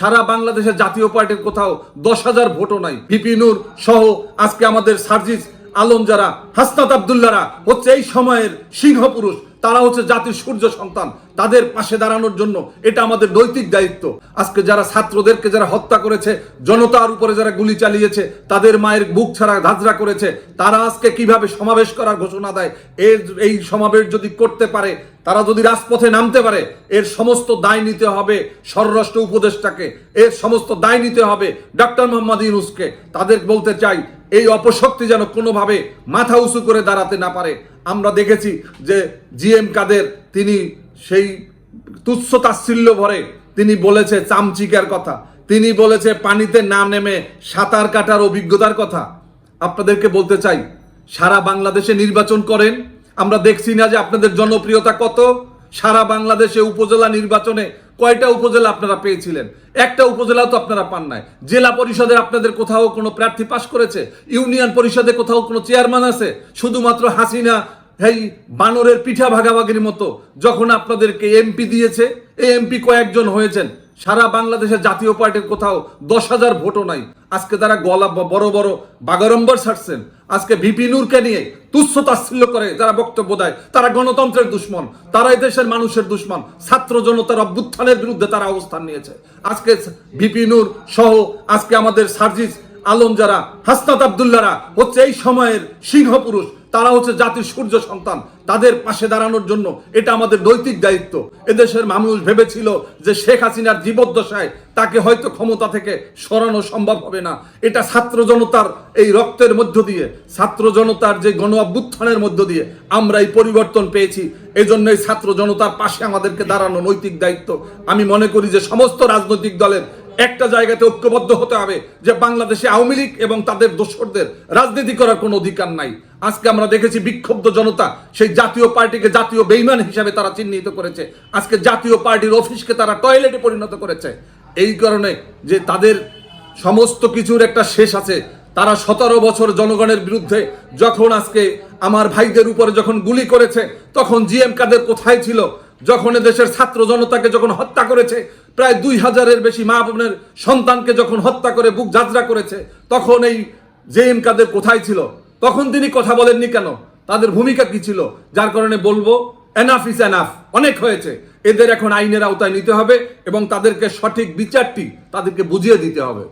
সারা বাংলাদেশের জাতীয় পার্টির কোথাও 10,000 ভোটও নাই। ভিপি নূর সহ আজকে আমাদের সার্জিস আলম যারা, হাসনাত আব্দুল্লাহরা হচ্ছে এই সময়ের সিংহ পুরুষ, তারা হচ্ছে জাতির সূর্য সন্তান। তাদের পাশে দাঁড়ানোর জন্য এটা আমাদের নৈতিক দায়িত্ব। আজকে যারা ছাত্রদেরকে যারা হত্যা করেছে, জনতার উপরে যারা গুলি চালিয়েছে, তাদের মায়ের বুক ছাড়া ধাঁধরা করেছে, তারা আজকে কিভাবে সমাবেশ করার ঘোষণা দেয়। এই সমাবেশ যদি করতে পারে, তারা যদি রাজপথে নামতে পারে, এর সমস্ত দায় নিতে হবে স্বরাষ্ট্র উপদেষ্টাকে, এর সমস্ত দায় নিতে হবে ডক্টর মোহাম্মদ ইউনূসকে। তাদের বলতে চাই, এই অপশক্তি যেন কোনোভাবে মাথা উঁচু করে দাঁড়াতে না পারে। আমরা দেখেছি যে জিএম কাদের তিনি সেই তুচ্ছ তাচ্ছিল্য ভরে তিনি বলেছে চামচিকার কথা, তিনি বলেছে পানিতে না নেমে সাঁতার কাটার অভিজ্ঞতার কথা। আপনাদেরকে বলতে চাই, সারা বাংলাদেশে নির্বাচন করেন, আমরা দেখছি না যে আপনাদের জনপ্রিয়তা কত। সারা বাংলাদেশে উপজেলা নির্বাচনে কয়টা উপজেলা আপনারা পেয়েছিলেন? একটা উপজেলাও তো আপনারা পান নাই। জেলা পরিষদে আপনাদের কোথাও কোনো প্রার্থী পাশ করেছে? ইউনিয়ন পরিষদে কোথাও কোনো চেয়ারম্যান আছে? শুধুমাত্র হাসিনা এই বানরের পিঠা ভাগাভাগির মতো যখন আপনাদেরকে এমপি দিয়েছে, এই এমপি কয়েকজন হয়েছেন। সারা বাংলাদেশের জাতীয় পার্টির কোথাও 10,000 ভোটও নাই। আজকে তারা গলা বড় বড় বাগাড়ম্বর ছাড়ছেন। আজকে ভিপি নূরকে নিয়ে তুচ্ছ তাচ্ছিল্য করে যারা বক্তব্য দেয়, তারা গণতন্ত্রের দুশ্মন, তারা এই দেশের মানুষের দুশ্মন। ছাত্র জনতার অভ্যুত্থানের বিরুদ্ধে তারা অবস্থান নিয়েছে। আজকে ভিপি নূর সহ আজকে আমাদের সার্জিস আলম যারা, হাসনাত আব্দুল্লাহরা হচ্ছে এই সময়ের সিংহ পুরুষ, তারা হচ্ছে জাতির সূর্য সন্তান। তাদের পাশে দাঁড়ানোর জন্য এটা আমাদের নৈতিক দায়িত্ব। এদেশের মানুষ ভেবেছিল যে শেখ হাসিনার জীবদ্দশায় তাকে হয়তো ক্ষমতা থেকে সরানো সম্ভব হবে না। এটা ছাত্র জনতার এই রক্তের মধ্য দিয়ে, ছাত্র জনতার যে গণ অভ্যুত্থানের মধ্য দিয়ে আমরা এই পরিবর্তন পেয়েছি। এজন্যই ছাত্র জনতার পাশে আমাদেরকে দাঁড়ানো নৈতিক দায়িত্ব। আমি মনে করি যে সমস্ত রাজনৈতিক দলের একটা জায়গাতে ঐক্যবদ্ধ হতে হবে যে বাংলাদেশে আওয়ামী লীগ এবং তাদের দোসরদের রাজনীতি করার কোনো অধিকার নাই। আজকে আমরা দেখেছি বিক্ষুব্ধ জনতা সেই জাতীয় পার্টিকে জাতীয় বেঈমান হিসাবে তারা চিহ্নিত করেছে। আজকে জাতীয় পার্টির অফিসকে তারা টয়লেটে পরিণত করেছে। এই কারণে যে তাদের সমস্ত কিছুর একটা শেষ আছে। তারা 17 বছর জনগণের বিরুদ্ধে যখন আজকে আমার ভাইদের উপরে যখন গুলি করেছে, তখন জিএম কাদের কোথায় ছিল? যখন দেশের ছাত্র জনতাকে যখন হত্যা করেছে, প্রায় 2,000-এর বেশি মা বোনের সন্তানকে যখন হত্যা করে বুক ঝাঁঝরা করেছে, তখন এই জিএম কাদের কোথায় ছিল? তখন তিনি কথা বলেননি কেন? তাদের ভূমিকা কি ছিল? যার কারণে বলবো এনাফ ইজ এনাফ, অনেক হয়েছে। এদের এখন আইনের আওতায় নিতে হবে এবং তাদেরকে সঠিক বিচারটি তাদেরকে বুঝিয়ে দিতে হবে।